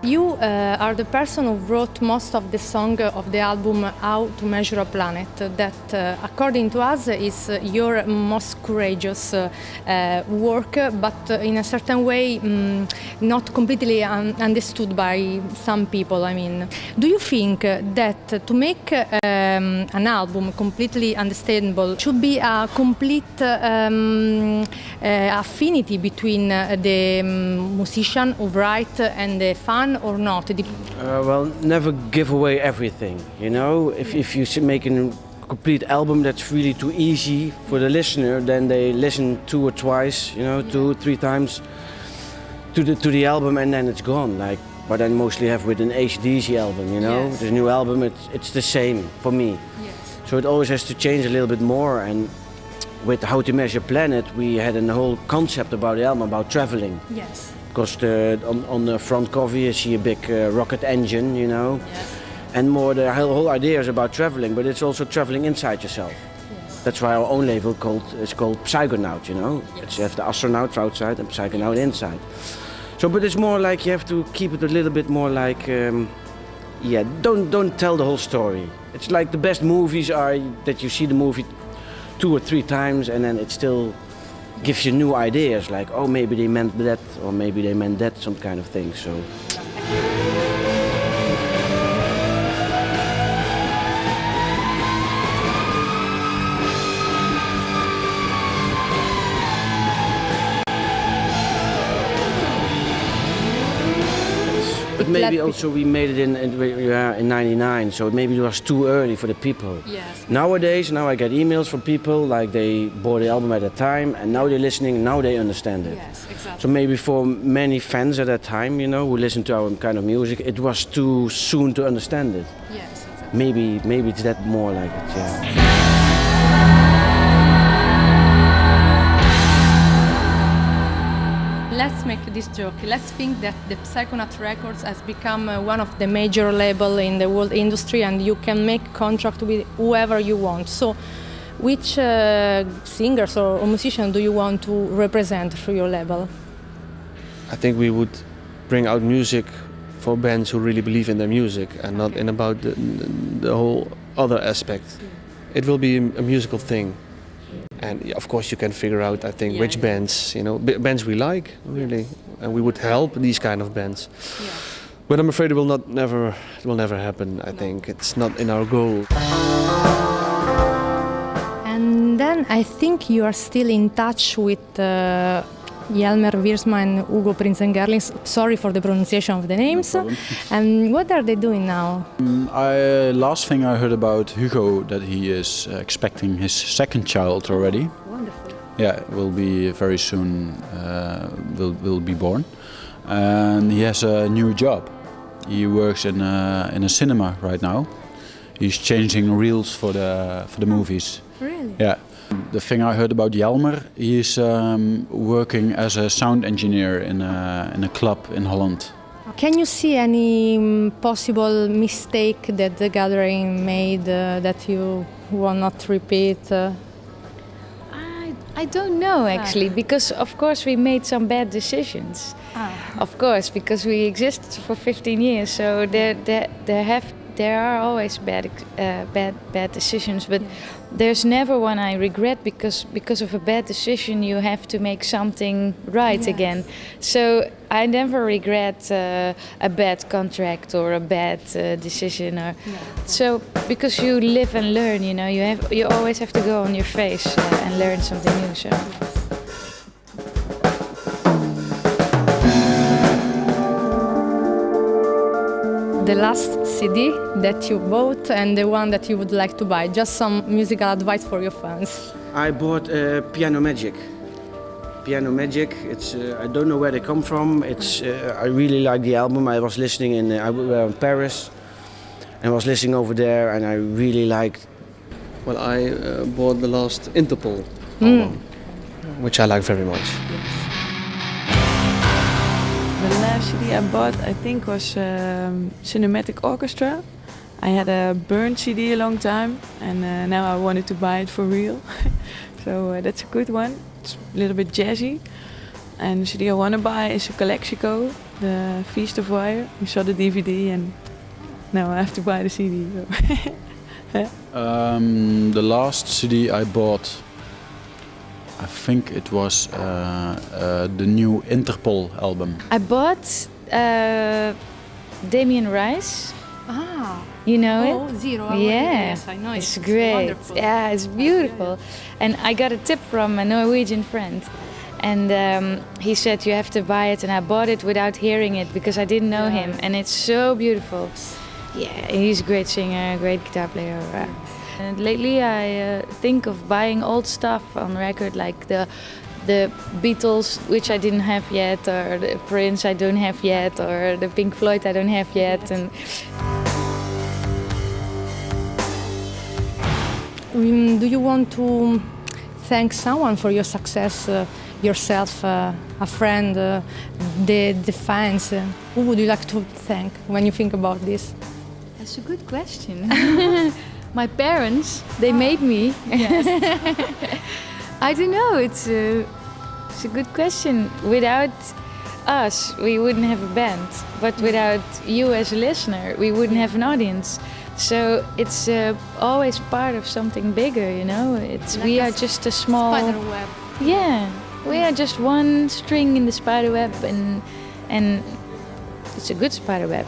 You are the person who wrote most of the song of the album How to Measure a Planet, that according to us is your most courageous work, but in a certain way not completely understood by some people. I mean, do you think that to make an album completely understandable should be a complete affinity between the musician who write and the fan, or not? Well, never give away everything, you know? If you make a complete album that's really too easy for the listener, then they listen 2 or twice, you know, 2 or 3 times to the album, and then it's gone. Like what I mostly have with an AC/DC album, you know? Yes. The new album, it's the same for me. Yes. So it always has to change a little bit more, and with How to Measure Planet, we had a whole concept about the album, about traveling. Yes. Because on the front cover you see a big rocket engine, you know, Yes. and more the whole idea is about traveling, but it's also traveling inside yourself. Yes. That's why our own label is called Psychonaut, you know. Yes. You have the astronaut outside and Psychonaut inside. So, but it's more like you have to keep it a little bit more like, don't tell the whole story. It's like the best movies are that you see the movie 2 or 3 times and then it still gives you new ideas, like, oh, maybe they meant that, or maybe they meant that, some kind of thing. So. But maybe also we made it in '99, so maybe it was too early for the people. Yes. Nowadays, now I get emails from people like they bought the album at that time, and now they're listening, now they understand it. Yes, exactly. So maybe for many fans at that time, you know, who listened to our kind of music, it was too soon to understand it. Yes, exactly. Maybe it's that more like it, yeah. Let's make this joke. Let's think that the Psychonaut Records has become one of the major labels in the world industry, and you can make contract with whoever you want. So, which singers or musicians do you want to represent through your label? I think we would bring out music for bands who really believe in their music and not in about the whole other aspect. It will be a musical thing. And of course you can figure out, I think, which bands, you know, bands we like, really. And we would help these kind of bands. Yeah. But I'm afraid it will never happen, I think. It's not in our goal. And then I think you are still in touch with Jelmer Wiersma and Hugo Prinzengerlings. Sorry for the pronunciation of the names. No problem. And what are they doing now? Last thing I heard about Hugo, that he is expecting his second child already. Wonderful. Yeah, will be very soon. Will be born, and he has a new job. He works in a cinema right now. He's changing reels for the movies. Really? Yeah. The thing I heard about Jelmer, he is working as a sound engineer in a club in Holland. Can you see any possible mistake that the gathering made that you will not repeat? I don't know actually, because of course we made some bad decisions. Of course, because we existed for 15 years, so there are always bad decisions, but there's never one I regret, because of a bad decision you have to make something right again. So I never regret a bad contract or a bad decision, or so, because you live and learn, you know, you always have to go on your face and learn something new. So. The last CD that you bought and the one that you would like to buy. Just some musical advice for your fans. I bought Piano Magic. Piano Magic. It's I don't know where they come from. It's I really like the album. I was listening I was in Paris, and was listening over there, and I really liked. Well, I bought the last Interpol album, which I like very much. The last CD I bought, I think, was Cinematic Orchestra. I had a burned CD a long time, and now I wanted to buy it for real. So that's a good one. It's a little bit jazzy. And the CD I want to buy is a Calexico, the Feast of Wire. We saw the DVD and now I have to buy the CD. The last CD I bought, I think it was the new Interpol album. I bought Damien Rice. Ah, You know it? Zero. Yeah, Yes, I know it. it's great. Wonderful. Yeah, it's beautiful. And I got a tip from a Norwegian friend. And he said you have to buy it, and I bought it without hearing it because I didn't know him, and it's so beautiful. Yeah, he's a great singer, great guitar player. And lately I think of buying old stuff on record, like the Beatles, which I didn't have yet, or the Prince I don't have yet, or the Pink Floyd I don't have yet. And do you want to thank someone for your success? Yourself, a friend, the fans? Who would you like to thank when you think about this? that's a good question. My parents, they made me. Yes. I don't know, it's a good question. Without us, we wouldn't have a band. But without you as a listener, we wouldn't have an audience. So it's always part of something bigger, you know? We are just a small... Spiderweb. Yeah, we are just one string in the spider web, and it's a good spider web.